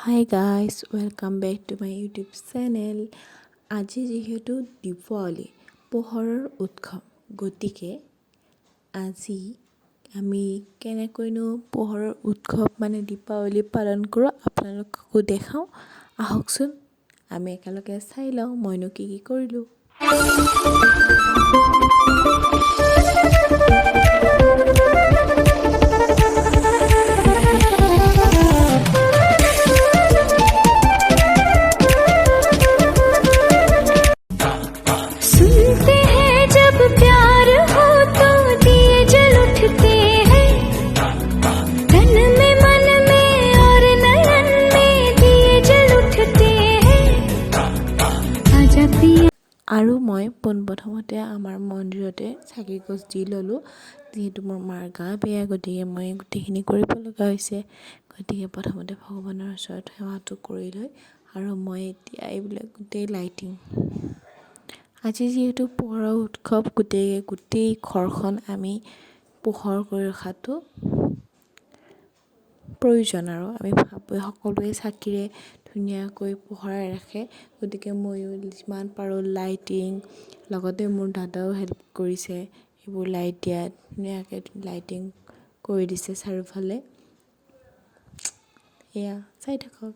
Hi guys, welcome back to my YouTube channel. আজি যিহেতু diwali পোহৰৰ উৎসৱ গতিকে আজি আমি কেনেকৈনো পোহৰৰ উৎসৱ মানে diwali পালন কৰোঁ আপোনালোককো দেখাও আহকচোন আমি একেলগে চাই লওঁ মইনো কি কৰিলোঁ আৰু মই পোনপ্ৰথমতে আমাৰ মন্দিৰতে চাকি গছ দি ল'লোঁ যিহেতু মোৰ মাৰ গা বেয়া গতিকে মই গোটেইখিনি কৰিব লগা হৈছে গতিকে প্ৰথমতে ভগৱানৰ ওচৰত সেৱাটো কৰি লৈ আৰু মই এতিয়া এইবিলাক গোটেই লাইটিং আজি যিহেতু পোহৰৰ উৎসৱ গোটেই ঘৰখন আমি পোহৰ কৰি ৰখাটো প্ৰয়োজন আৰু আমি সকলোৱে চাকিৰে ধুনীয়াকৈ পোহৰাই ৰাখে গতিকে ময়ো যিমান পাৰোঁ লাইটিং লগতে মোৰ দাদাও হেল্প কৰিছে এইবোৰ লাইট দিয়াত ধুনীয়াকৈ লাইটিং কৰি দিছে চাৰিওফালে এয়া চাই থাকক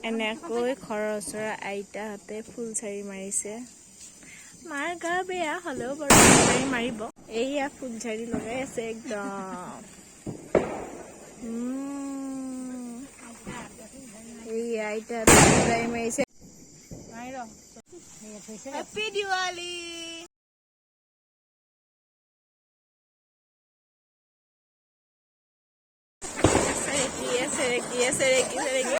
এনেকৈ ঘৰৰ ওচৰৰ আইতাহঁতে ফুলচাৰি মাৰিছে মাৰ গা বেয়া হ'লেও বাৰু ফুলচাৰি মাৰিব এইয়া ফুলচাৰি লগাই আছে একদম এইয়া আইতাহঁতে ফুলচাৰি মাৰিছে হেপী দিৱালী চেৰেকি